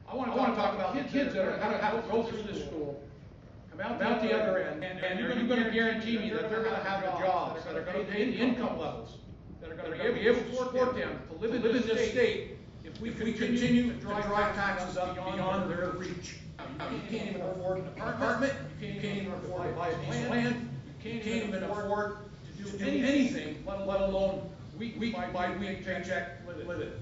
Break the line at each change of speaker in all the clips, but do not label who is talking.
I want to talk about the kids that are going to have to go through this school, come out the other end, and you're going to guarantee me that they're going to have jobs that are going to pay the income levels, that are going to be able to support them to live in this state if we continue to drive taxes up beyond their reach. You can't even afford an apartment, you can't even afford to buy a piece of land, you can't even afford to do anything, let alone week by week paycheck with it.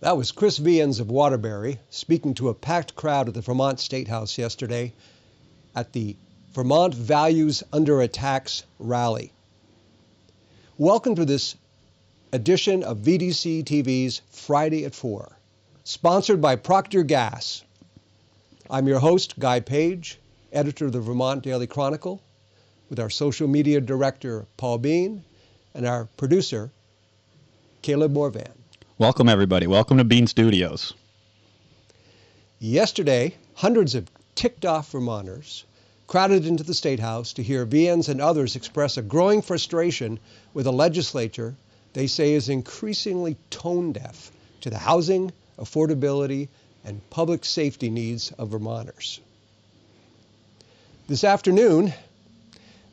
That was Chris Vians of Waterbury speaking to a packed crowd at the Vermont State House yesterday at the Vermont Values Under Attacks rally. Welcome to this edition of VDCTV's Friday at 4, sponsored by Procter Gas. I'm your host, Guy Page, editor of the Vermont Daily Chronicle, with our social media director, Paul Bean, and our producer, Caleb Morvan.
Welcome, everybody. Welcome to Bean Studios.
Yesterday, hundreds of ticked-off Vermonters crowded into the State House to hear Vians and others express a growing frustration with a legislature they say is increasingly tone-deaf to the housing, affordability, and public safety needs of Vermonters. This afternoon,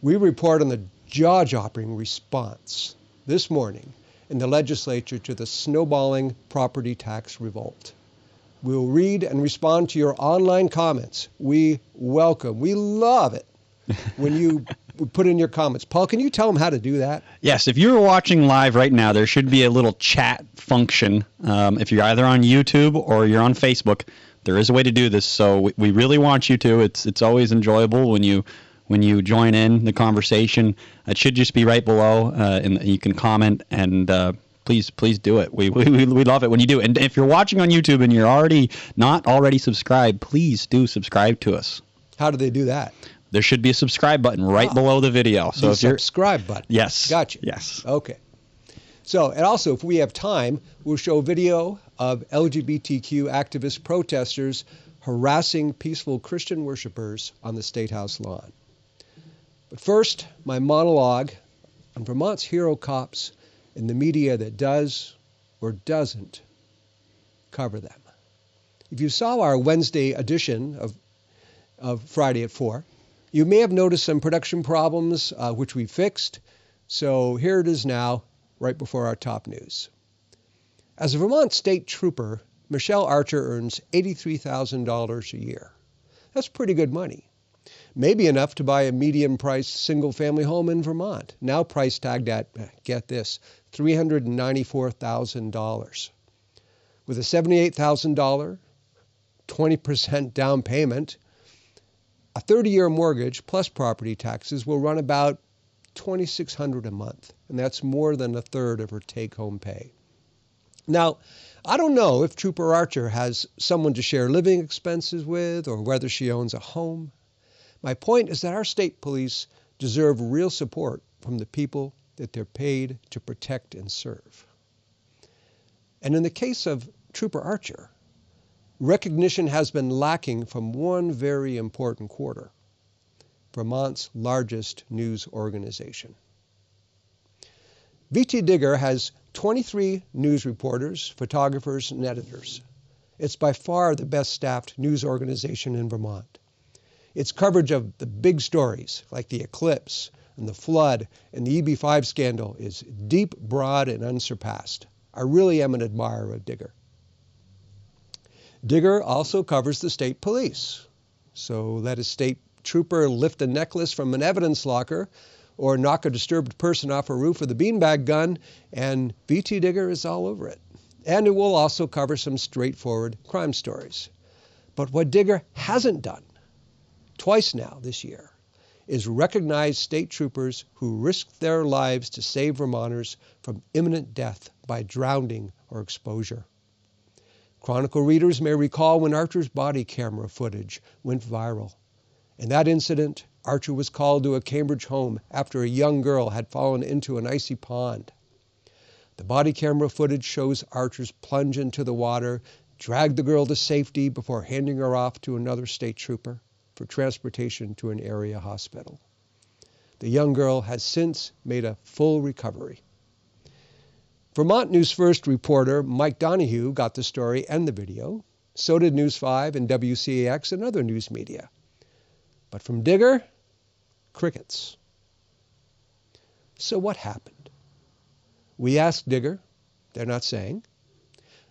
we report on the jaw-dropping response this morning in the legislature to the snowballing property tax revolt. We'll read and respond to your online comments. We love it when you put in your comments. Paul, can you tell them how to do that?
Yes, if you're watching live right now, there should be a little chat function. If you're either on YouTube or you're on Facebook, there is a way to do this. So we really want you to. It's always enjoyable when you join in the conversation. It should just be right below, and you can comment, and please do it. We love it when you do. And if you're watching on YouTube and you're not already subscribed, please do subscribe to us.
How do they do that?
There should be a subscribe button right below the video. So
if you're subscribe button.
Yes.
Gotcha.
Yes.
Okay. So, and also, if we have time, we'll show video of LGBTQ activist protesters harassing peaceful Christian worshipers on the State House lawn. But first, my monologue on Vermont's hero cops and the media that does or doesn't cover them. If you saw our Wednesday edition of Friday at 4, you may have noticed some production problems, which we fixed. So here it is now, right before our top news. As a Vermont state trooper, Michelle Archer earns $83,000 a year. That's pretty good money. Maybe enough to buy a medium-priced single-family home in Vermont, now price tagged at, get this, $394,000. With a $78,000, 20% down payment, a 30-year mortgage plus property taxes will run about $2,600 a month, and that's more than a third of her take-home pay. Now, I don't know if Trooper Archer has someone to share living expenses with or whether she owns a home. My point is that our state police deserve real support from the people that they're paid to protect and serve. And in the case of Trooper Archer, recognition has been lacking from one very important quarter, Vermont's largest news organization. VT Digger has 23 news reporters, photographers, and editors. It's by far the best staffed news organization in Vermont. Its coverage of the big stories, like the eclipse and the flood and the EB5 scandal, is deep, broad, and unsurpassed. I really am an admirer of Digger. Digger also covers the state police. So let a state trooper lift a necklace from an evidence locker or knock a disturbed person off a roof with a beanbag gun, and VT Digger is all over it. And it will also cover some straightforward crime stories. But what Digger hasn't done, twice now this year, is recognize state troopers who risked their lives to save Vermonters from imminent death by drowning or exposure. Chronicle readers may recall when Archer's body camera footage went viral. In that incident, Archer was called to a Cambridge home after a young girl had fallen into an icy pond. The body camera footage shows Archer's plunge into the water, drag the girl to safety before handing her off to another state trooper for transportation to an area hospital. The young girl has since made a full recovery. Vermont News First reporter Mike Donahue got the story and the video. So did News 5 and WCAX and other news media. But from Digger, crickets. So what happened? We asked Digger. They're not saying.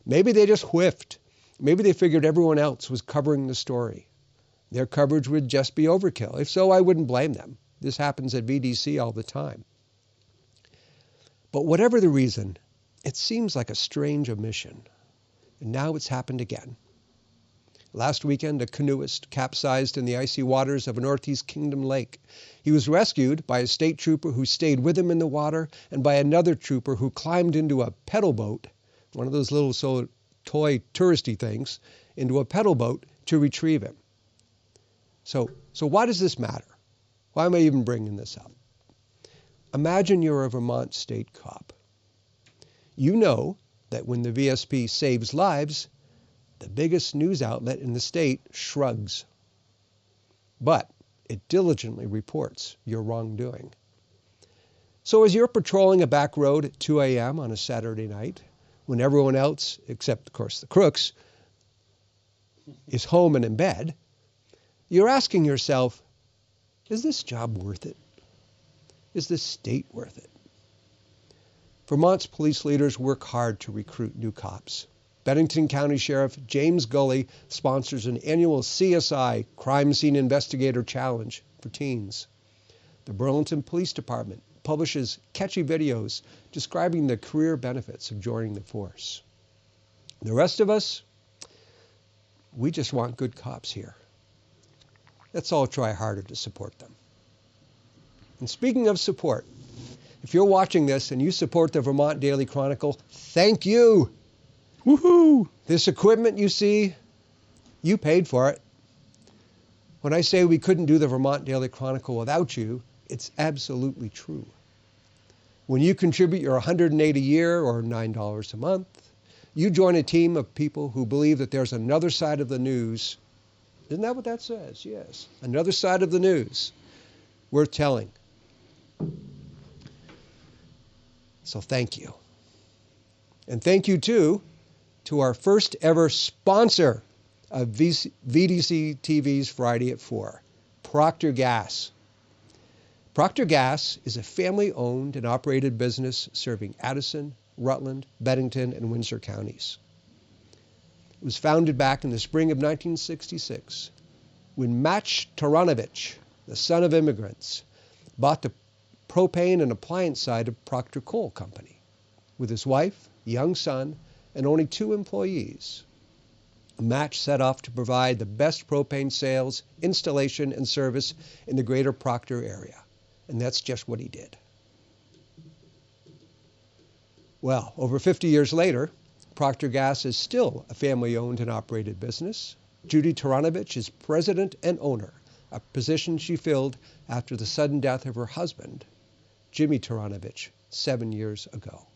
Maybe they just whiffed. Maybe they figured everyone else was covering the story. Their coverage would just be overkill. If so, I wouldn't blame them. This happens at VDC all the time. But whatever the reason, it seems like a strange omission. And now it's happened again. Last weekend, a canoeist capsized in the icy waters of a Northeast Kingdom lake. He was rescued by a state trooper who stayed with him in the water and by another trooper who climbed into a pedal boat, one of those little toy touristy things, into a pedal boat to retrieve him. So why does this matter? Why am I even bringing this up? Imagine you're a Vermont state cop. You know that when the VSP saves lives, the biggest news outlet in the state shrugs. But it diligently reports your wrongdoing. So as you're patrolling a back road at 2 a.m. on a Saturday night, when everyone else, except of course the crooks, is home and in bed, you're asking yourself, is this job worth it? Is this state worth it? Vermont's police leaders work hard to recruit new cops. Bennington County Sheriff James Gully sponsors an annual CSI Crime Scene Investigator Challenge for teens. The Burlington Police Department publishes catchy videos describing the career benefits of joining the force. The rest of us, we just want good cops here. Let's all try harder to support them. And speaking of support, if you're watching this and you support the Vermont Daily Chronicle, thank you. Woohoo! This equipment you see, you paid for it. When I say we couldn't do the Vermont Daily Chronicle without you, it's absolutely true. When you contribute your $108 a year or $9 a month, you join a team of people who believe that there's another side of the news. Isn't that what that says? Yes. Another side of the news worth telling. So thank you. And thank you, too, to our first ever sponsor of VDCTV's Friday at 4, Procter Gas. Procter Gas is a family-owned and operated business serving Addison, Rutland, Bennington, and Windsor counties. It was founded back in the spring of 1966 when Mach Taranovich, the son of immigrants, bought the propane and appliance side of Procter Coal Company with his wife, young son, and only 2 employees. Mach set off to provide the best propane sales, installation, and service in the greater Procter area. And that's just what he did. Well, over 50 years later, Procter Gas is still a family-owned and operated business. Judy Taranovich is president and owner, a position she filled after the sudden death of her husband, Jimmy Taranovich, 7 years ago.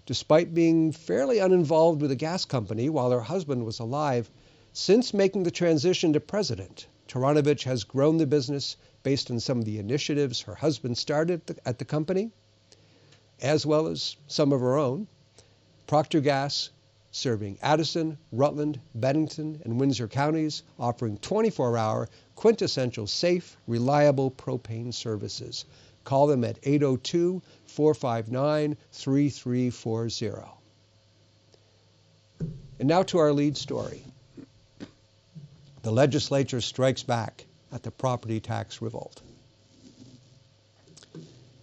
Despite being fairly uninvolved with the gas company while her husband was alive, since making the transition to president, Taranovich has grown the business based on some of the initiatives her husband started at the company, as well as some of her own. Procter Gas, serving Addison, Rutland, Bennington, and Windsor counties, offering 24-hour, quintessential, safe, reliable propane services. Call them at 802-459-3340. And now to our lead story. The legislature strikes back at the property tax revolt.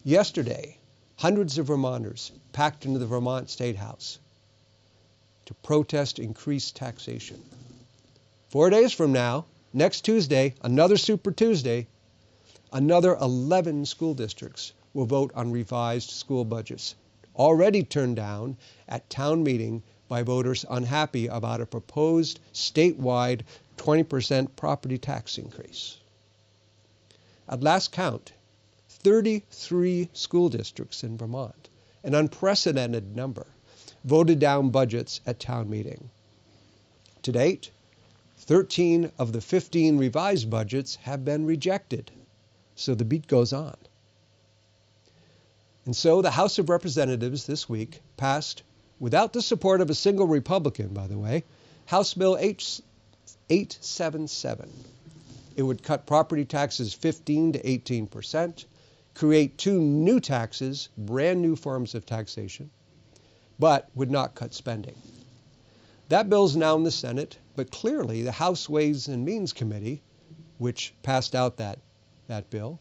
Yesterday, hundreds of Vermonters packed into the Vermont State House to protest increased taxation. 4 days from now, next Tuesday, another Super Tuesday, another 11 school districts will vote on revised school budgets, already turned down at town meeting by voters unhappy about a proposed statewide 20% property tax increase. At last count, 33 school districts in Vermont, an unprecedented number, voted down budgets at town meeting. To date, 13 of the 15 revised budgets have been rejected. So the beat goes on. And so the House of Representatives this week passed, without the support of a single Republican, by the way, House Bill 877. It would cut property taxes 15 to 18%, create 2 new taxes, brand new forms of taxation, but would not cut spending. That bill's now in the Senate, but clearly the House Ways and Means Committee, which passed out that bill,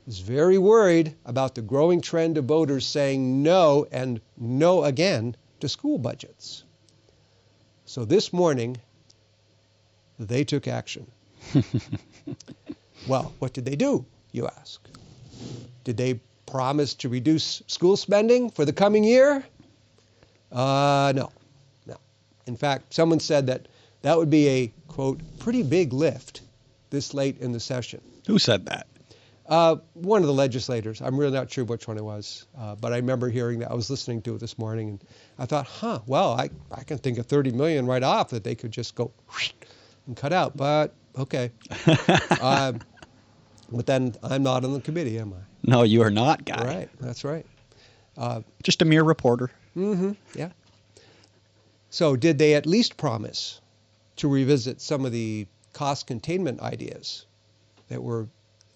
is very worried about the growing trend of voters saying no and no again to school budgets. So this morning, they took action. Well, what did they do, you ask? Did they promise to reduce school spending for the coming year? No. In fact, someone said that would be a, quote, pretty big lift this late in the session.
Who said that?
One of the legislators. I'm really not sure which one it was, but I remember hearing that. I was listening to it this morning, and I thought, well, I can think of $30 million right off that they could just go and cut out, but okay. But then I'm not on the committee, am I?
No, you are not, Guy.
Right, that's right.
Just a mere reporter.
Yeah. So did they at least promise to revisit some of the cost containment ideas that were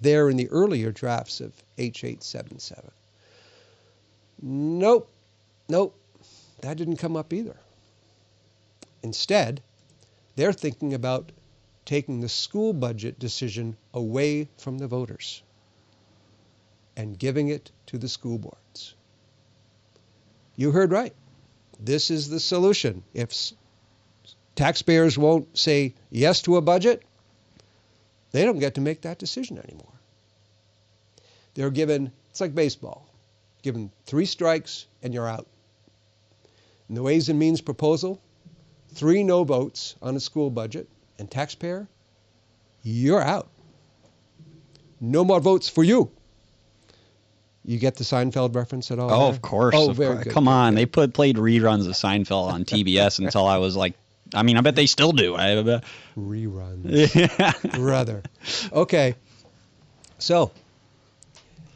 there in the earlier drafts of H.877? Nope. That didn't come up either. Instead, they're thinking about taking the school budget decision away from the voters and giving it to the school boards. You heard right. This is the solution. If taxpayers won't say yes to a budget, they don't get to make that decision anymore. They're given, it's like baseball, given 3 strikes and you're out. In the Ways and Means proposal, 3 no votes on a school budget, and taxpayer, you're out. No more votes for you. You get the Seinfeld reference at all?
Oh,
there?
of course.
Oh, very good.
Come on. They played reruns of Seinfeld on TBS until I was like, I bet they still do.
Reruns.
Yeah.
Brother. Okay. So,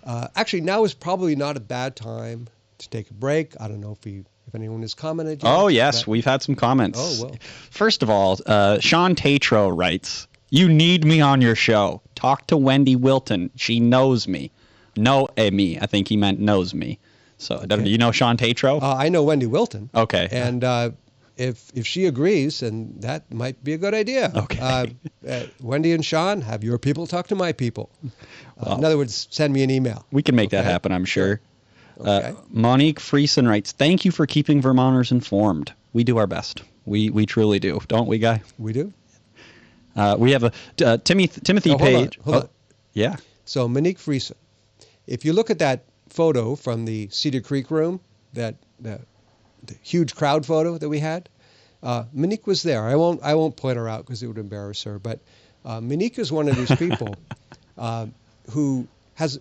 actually, now is probably not a bad time to take a break. I don't know if anyone has commented yet.
Oh, yes. We've had some comments.
Oh, well.
First of all, Sean Tatro writes, "You need me on your show. Talk to Wendy Wilton. She knows me." Me. I think he meant knows me. So,
Okay.
Do you know Sean Tatro?
I know Wendy Wilton.
Okay.
And if she agrees, then that might be a good idea.
Okay.
Wendy and Sean, have your people talk to my people. In other words, send me an email.
We can make that happen, I'm sure.
Okay.
Monique Friesen writes, "Thank you for keeping Vermonters informed. We do our best. We truly do, don't we, Guy?"
We do.
We have a Timothy Page.
Hold on.
Yeah.
So Monique Friesen, if you look at that photo from the Cedar Creek room, the huge crowd photo that we had, Monique was there. I won't point her out because it would embarrass her. But Monique is one of these people who has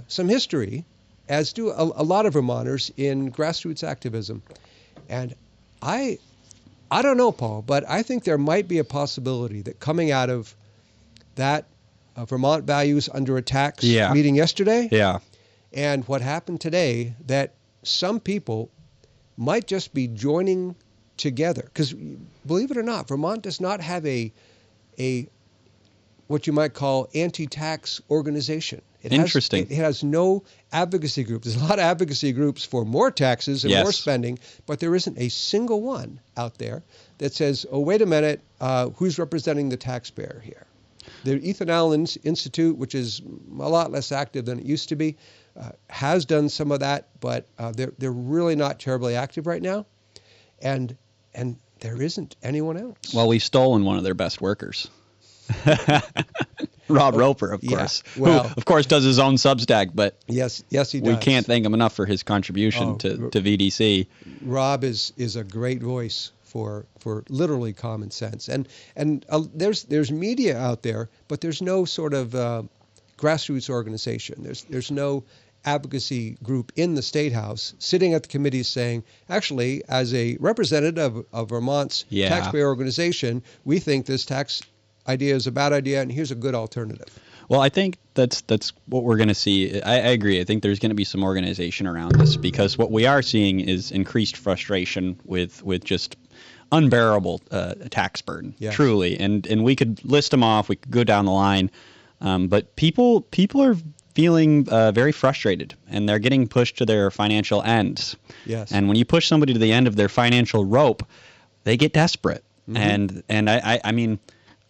some history, as do a lot of Vermonters, in grassroots activism. And I don't know, Paul, but I think there might be a possibility that coming out of that Vermont Values Under Attack meeting yesterday, and what happened today, that some people might just be joining together. Because believe it or not, Vermont does not have a what you might call anti-tax organization.
Interesting.
It has no advocacy groups. There's a lot of advocacy groups for more taxes and more spending, but there isn't a single one out there that says, oh, wait a minute, who's representing the taxpayer here? The Ethan Allen Institute, which is a lot less active than it used to be, has done some of that, but they're really not terribly active right now, and there isn't anyone else.
Well, we've stolen one of their best workers. Rob Roper, of course.
Well,
who, of course, does his own Substack, but
yes, he does.
We can't thank him enough for his contribution to VDC.
Rob is a great voice for literally common sense, and there's media out there, but there's no sort of grassroots organization. There's no advocacy group in the State House sitting at the committee saying, actually, as a representative of Vermont's taxpayer organization, we think this tax idea is a bad idea, and here's a good alternative.
Well, I think that's what we're going to see. I agree. I think there's going to be some organization around this, because what we are seeing is increased frustration with just unbearable tax burden,
Yes.
truly. And we could list them off. We could go down the line. But people are feeling very frustrated, and they're getting pushed to their financial ends.
Yes.
And when you push somebody to the end of their financial rope, they get desperate.
Mm-hmm.
And I mean,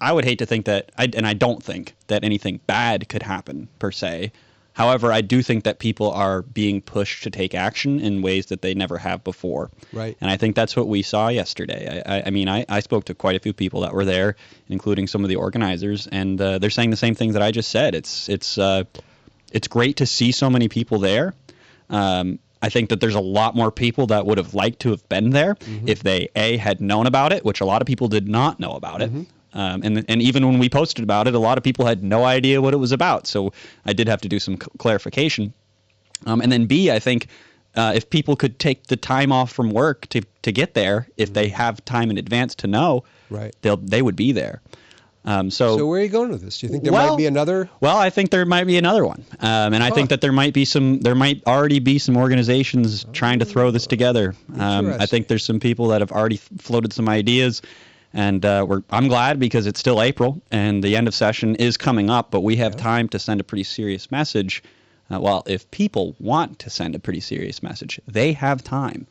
I would hate to think that, and I don't think that anything bad could happen per se. However, I do think that people are being pushed to take action in ways that they never have before.
Right.
And I think that's what we saw yesterday. I mean, I spoke to quite a few people that were there, including some of the organizers, and they're saying the same thing that I just said. It's great to see so many people there. I think that there's a lot more people that would have liked to have been there if they had known about it, which a lot of people did not know about it. And even when we posted about it, a lot of people had no idea what it was about. So I did have to do some clarification. And then B, I think if people could take the time off from work to get there, if they have time in advance to know,
Right.
they would be there.
So where are you going with this? Do you think there might be another?
Well, I think there might be another one, and I think that there might already be some organizations trying to throw this together. I think there's some people that have already floated some ideas, and I'm glad, because it's still April and the end of session is coming up, but we have time to send a pretty serious message. Well, if people want to send a pretty serious message, they have time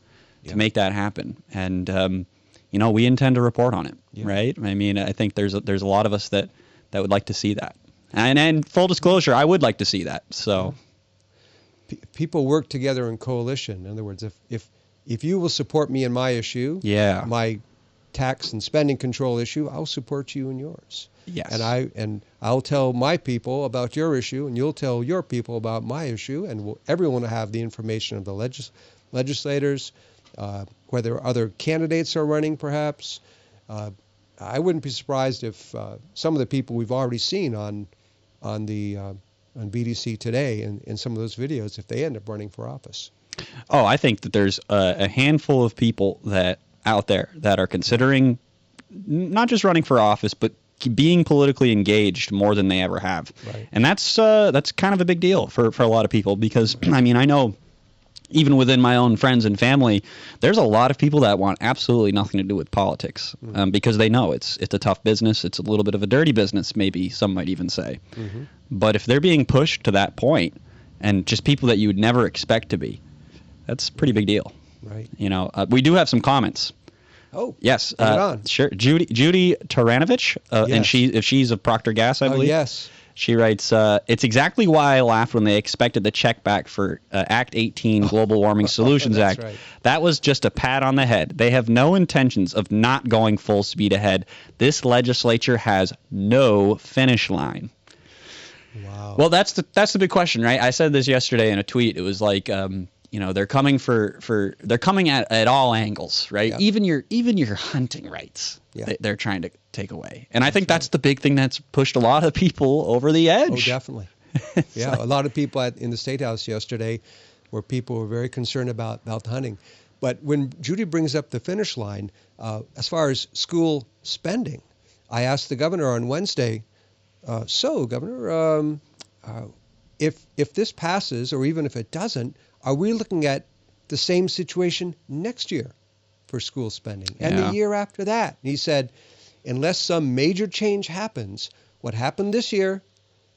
to make that happen, and we intend to report on it, right? I mean, I think there's a lot of us that would like to see that. And full disclosure, I would like to see that. So
People work together in coalition. In other words, if you will support me in my issue, my tax and spending control issue, I'll support you in yours.
Yes.
And I'll tell my people about your issue, and you'll tell your people about my issue, and everyone will have the information of the legislators, whether other candidates are running, perhaps. I wouldn't be surprised if some of the people we've already seen on VDC today in some of those videos, if they end up running for office.
Oh, I think that there's a handful of people that out there that are considering not just running for office, but being politically engaged more than they ever have.
Right.
And that's kind of a big deal for a lot of people, because I mean, I know even within my own friends and family, there's a lot of people that want absolutely nothing to do with politics, because they know it's a tough business. It's a little bit of a dirty business, maybe some might even say. But if they're being pushed to that point, and just people that you would never expect to be, that's a pretty big deal.
Right.
We do have some comments.
Oh,
yes.
Bring it on.
Sure. Judy Taranovich, and she's of Procter Gas, I believe.
Oh, yes.
She writes, it's exactly why I laughed when they expected the check back for Act 18 Global Warming Solutions Act.
Right.
That was just a pat on the head. They have no intentions of not going full speed ahead. This legislature has no finish line.
Wow.
Well, that's the big question, right? I said this yesterday in a tweet. It was like, they're coming they're coming at all angles, right?
Yeah.
Even your hunting rights, they're trying to take away. And I think that's
right.
the big thing that's pushed a lot of people over the edge.
Oh, definitely. Yeah, a lot of people in the State House yesterday where people were very concerned about hunting. But when Judy brings up the finish line, as far as school spending, I asked the governor on Wednesday, so Governor, if this passes, or even if it doesn't, are we looking at the same situation next year for school spending and the year after that? And he said, unless some major change happens, what happened this year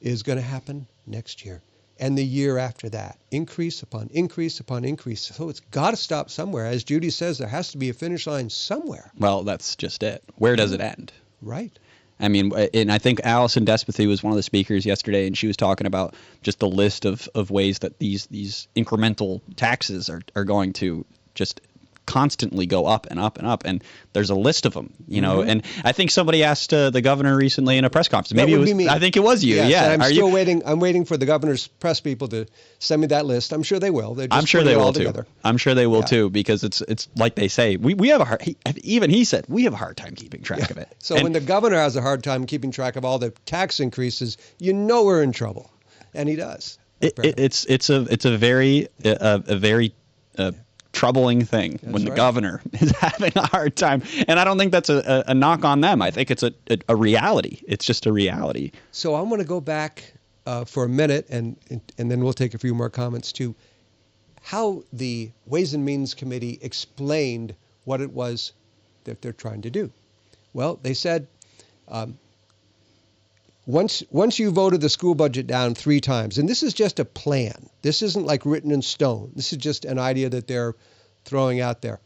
is going to happen next year and the year after that. Increase upon increase upon increase. So it's got to stop somewhere. As Judy says, there has to be a finish line somewhere.
Well, that's just it. Where does it end?
Right.
I mean, and I think Allison Despathy was one of the speakers yesterday, and she was talking about just the list of ways that these incremental taxes are going to just constantly go up and up and up, and there's a list of them, And I think somebody asked the governor recently in a press conference. Maybe it was me. I think it was you.
Yes,
yeah.
And I'm still waiting. I'm waiting for the governor's press people to send me that list. I'm sure they will.
I'm sure they will too. I'm sure they will too, because it's like they say. We have a hard. Even he said we have a hard time keeping track of it.
So when the governor has a hard time keeping track of all the tax increases, we're in trouble, and he does.
It's a very troubling thing when the
right.
governor is having a hard time. And I don't think that's a knock on them. I think it's a reality. It's just a reality.
So I'm going to go back for a minute, and then we'll take a few more comments to how the Ways and Means Committee explained what it was that they're trying to do. Well, they said, once you voted the school budget down 3 times, and this is just a plan. This isn't like written in stone. This is just an idea that they're throwing out there.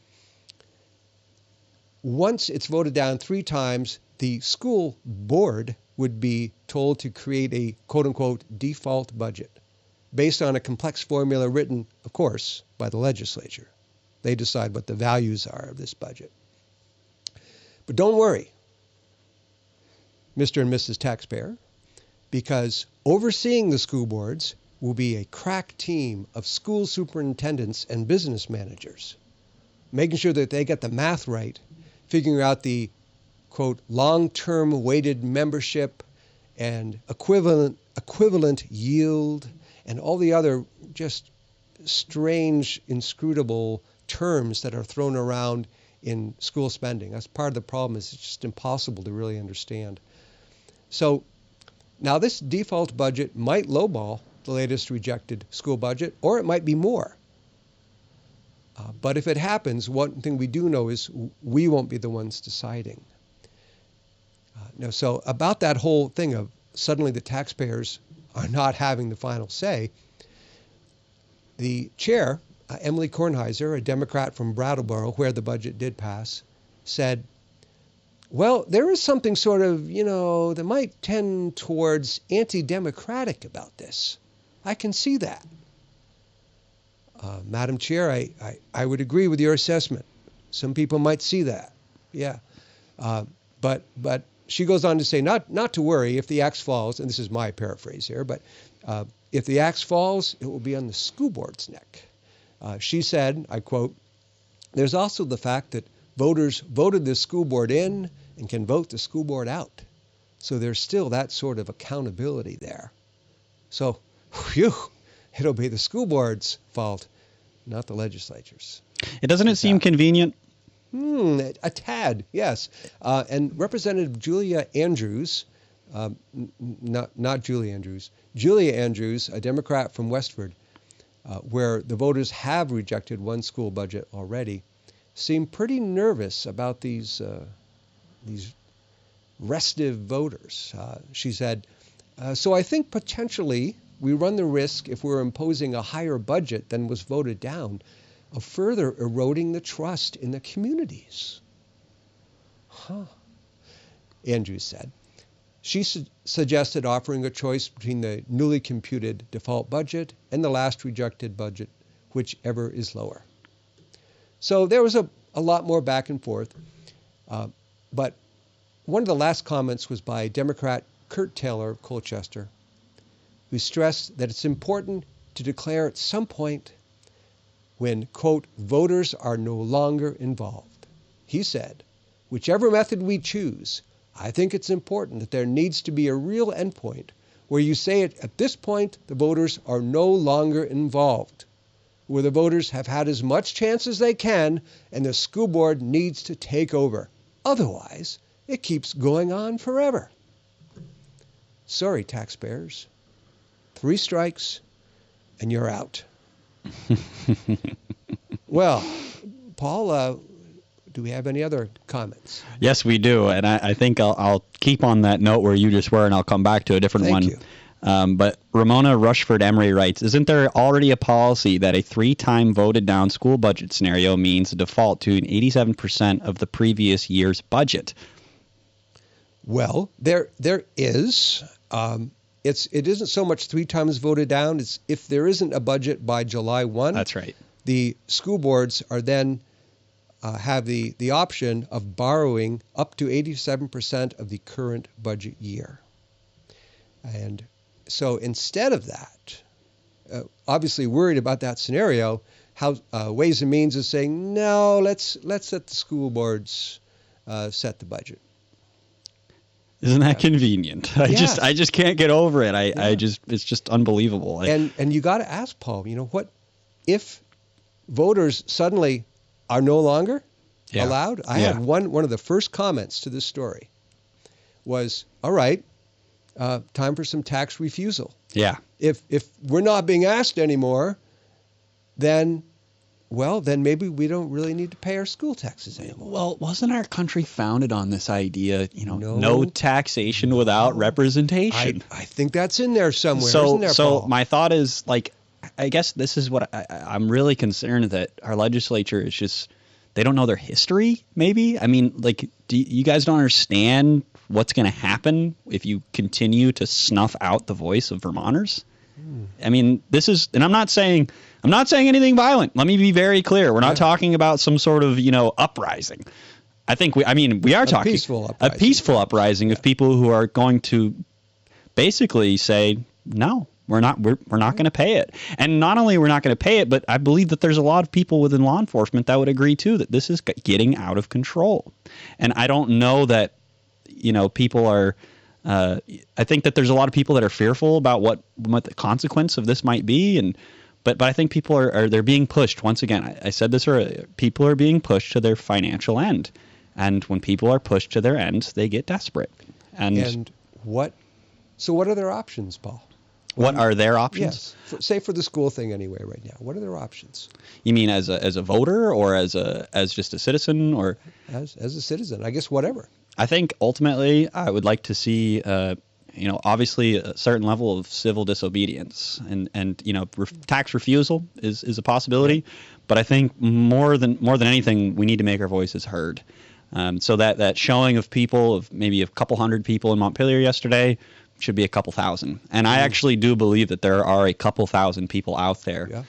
Once it's voted down 3 times, the school board would be told to create a quote-unquote default budget based on a complex formula written, of course, by the legislature. They decide what the values are of this budget. But don't worry, Mr. and Mrs. Taxpayer, because overseeing the school boards will be a crack team of school superintendents and business managers, making sure that they get the math right, figuring out the, quote, long-term weighted membership and equivalent yield and all the other just strange, inscrutable terms that are thrown around in school spending. That's part of the problem, is it's just impossible to really understand. So now this default budget might lowball the latest rejected school budget, or it might be more. But if it happens, one thing we do know is we won't be the ones deciding. So about that whole thing of suddenly the taxpayers are not having the final say, the chair, Emily Kornheiser, a Democrat from Brattleboro, where the budget did pass, said, well, there is something sort of, that might tend towards anti-democratic about this. I can see that. Madam Chair, I would agree with your assessment. Some people might see that. Yeah. But she goes on to say, not to worry if the axe falls, and this is my paraphrase here, but if the axe falls, it will be on the school board's neck. She said, I quote, there's also the fact that voters voted the school board in and can vote the school board out. So there's still that sort of accountability there. So, it'll be the school board's fault, not the legislature's.
Doesn't it seem convenient?
A tad, yes. And Representative Julia Andrews, not Julie Andrews, Julia Andrews, a Democrat from Westford, where the voters have rejected one school budget already, seemed pretty nervous about these restive voters. She said, so I think potentially we run the risk, if we're imposing a higher budget than was voted down, of further eroding the trust in the communities. Andrews said. She suggested offering a choice between the newly computed default budget and the last rejected budget, whichever is lower. So there was a lot more back and forth. But one of the last comments was by Democrat Kurt Taylor of Colchester, who stressed that it's important to declare at some point when, quote, voters are no longer involved. He said, whichever method we choose, I think it's important that there needs to be a real endpoint where you say at this point the voters are no longer involved, where the voters have had as much chance as they can and the school board needs to take over. Otherwise, it keeps going on forever. Sorry, taxpayers. 3 strikes and you're out. Well, Paul, do we have any other comments?
Yes, we do. And I think I'll keep on that note where you just were, and I'll come back to a different one.
Thank you.
But Ramona Rushford Emery writes, isn't there already a policy that a 3-time voted down school budget scenario means a default to an 87% of the previous year's budget?
Well, there is. It isn't so much 3 times voted down. It's if there isn't a budget by July 1.
That's right.
The school boards are then have the option of borrowing up to 87% of the current budget year. And so instead of that, obviously worried about that scenario, how Ways and Means is saying, no, let's let the school boards set the budget.
Isn't that convenient? I just can't get over it. It's just unbelievable.
And you got to ask, Paul, what if voters suddenly are no longer
Yeah.
allowed. I had one of the first comments to this story was, all right, time for some tax refusal.
Yeah.
If we're not being asked anymore, then maybe we don't really need to pay our school taxes anymore.
Well, wasn't our country founded on this idea,
No.
no taxation without representation?
I think that's in there somewhere,
So,
isn't there,
so
Paul?
my thought is, like, I guess this is what I'm really concerned that our legislature is just, they don't know their history, maybe? I mean, like, you guys don't understand what's going to happen if you continue to snuff out the voice of Vermonters? I mean, this is, and I'm not saying anything violent. Let me be very clear. We're not talking about some sort of, uprising. I think we are talking
a
peaceful uprising of people who are going to basically say, no, we're not going to pay it. And not only we're not going to pay it, but I believe that there's a lot of people within law enforcement that would agree too, that this is getting out of control. And I don't know that, people are, I think that there's a lot of people that are fearful about what the consequence of this might be. But I think people they're being pushed. Once again, I said this earlier, people are being pushed to their financial end. And when people are pushed to their end, they get desperate. And
what are their options, Paul?
What are their options?
Yes. Say for the school thing anyway right now. What are their options?
You mean as a voter or as just a citizen or
as a citizen? I guess whatever.
I think ultimately I would like to see obviously a certain level of civil disobedience and tax refusal is a possibility, but I think more than anything we need to make our voices heard. So that showing of people, of maybe a couple hundred people in Montpelier yesterday, should be a couple thousand. And I actually do believe that there are a couple thousand people out there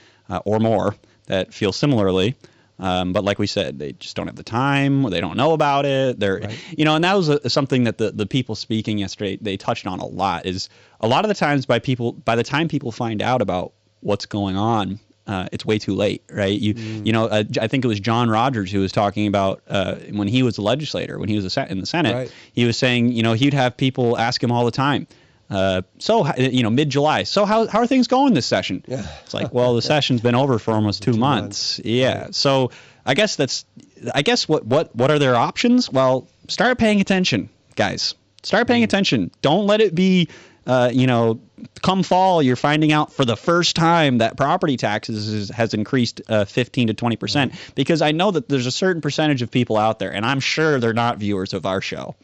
or more that feel similarly. But like we said, they just don't have the time, or they don't know about it. And that was something that the people speaking yesterday, they touched on a lot, is a lot of the times by the time people find out about what's going on, it's way too late, right? I think it was John Rogers who was talking about when he was a legislator, when he was in the Senate, he was saying, he'd have people ask him all the time, mid-July, so how are things going this session? Yeah. It's like, well, the session's been over for almost 2 months. Yeah. Right. So I guess what are their options? Well, start paying attention, guys. Start paying attention. Don't let it be, come fall, you're finding out for the first time that property taxes has increased 15 to 20%, because I know that there's a certain percentage of people out there, and I'm sure they're not viewers of our show,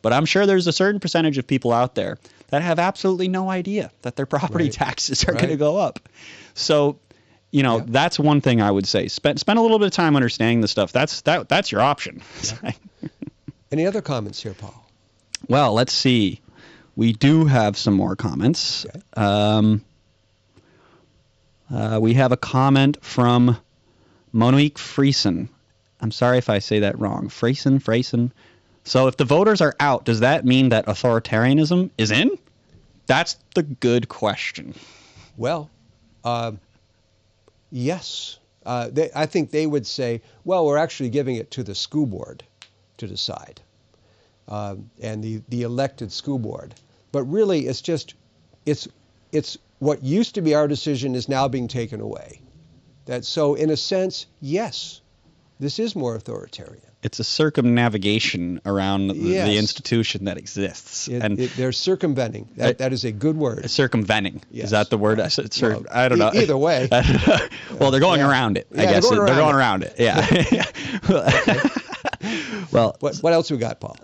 but I'm sure there's a certain percentage of people out there that have absolutely no idea that their property taxes are going to go up. So, that's one thing I would say. Spend a little bit of time understanding the stuff. That's your option. Yeah.
Any other comments here, Paul?
Well, let's see. We do have some more comments. Okay. We have a comment from Monique Friesen. I'm sorry if I say that wrong. Friesen. So if the voters are out, does that mean that authoritarianism is in? That's the good question.
Well, yes. I think they would say, well, we're actually giving it to the school board to decide, and the elected school board. But really, it's what used to be our decision is now being taken away. So in a sense, yes, this is more authoritarian.
It's a circumnavigation around the institution that exists.
They're circumventing. That is a good word.
Circumventing.
Yes.
Is that the word?
Well,
I don't know.
Either way.
Well, they're going around it. I guess they're going around it. Yeah. Well,
what else we got, Paul?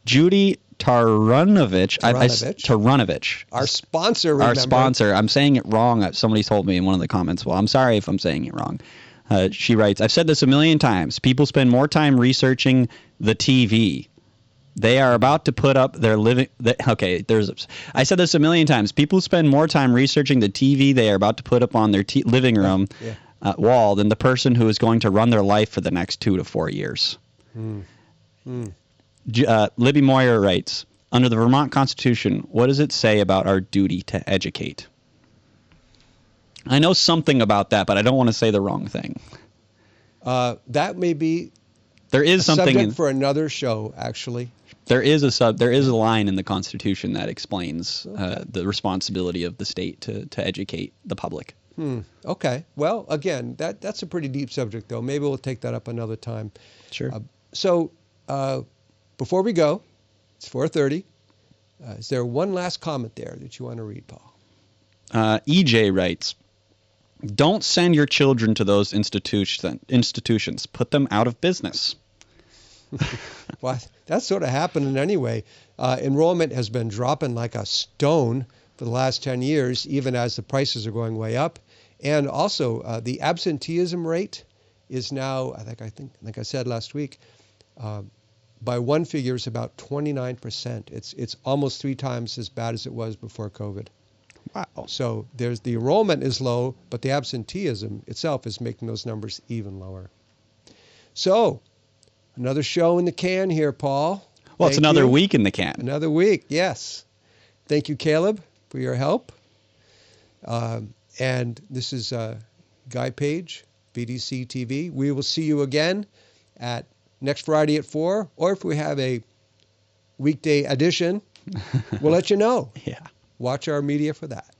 Judy Tarunovich. Tarunovich.
Our sponsor, remember.
Our sponsor. I'm saying it wrong. Somebody told me in one of the comments. Well, I'm sorry if I'm saying it wrong. She writes, I've said this a million times. People spend more time researching the TV. They are about to put up their I said this a million times. People spend more time researching the TV they are about to put up on their living room wall than the person who is going to run their life for the next 2 to 4 years. Libby Moyer writes, under the Vermont Constitution, what does it say about our duty to educate? I know something about that, but I don't want to say the wrong thing.
That may be
there is something
subject for another show, actually.
There is a line in the Constitution that explains the responsibility of the state to educate the public.
Okay. Well, again, that's a pretty deep subject, though. Maybe we'll take that up another time.
Sure.
So before we go, it's 4:30. Is there one last comment there that you want to read, Paul?
EJ writes, don't send your children to those institutions. Put them out of business.
Well, that's sort of happening anyway. Enrollment has been dropping like a stone for the last 10 years, even as the prices are going way up. And also, the absenteeism rate is now, I think I said last week, by one figure, is about 29%. It's almost 3 times as bad as it was before COVID.
Wow.
So the enrollment is low, but the absenteeism itself is making those numbers even lower. So, another show in the can here, Paul.
Well, it's another week in the can.
Another week, yes. Thank you, Caleb, for your help. And this is Guy Page, VDCTV. We will see you again at next Friday at 4, or if we have a weekday edition, we'll let you know.
Yeah.
Watch our media for that.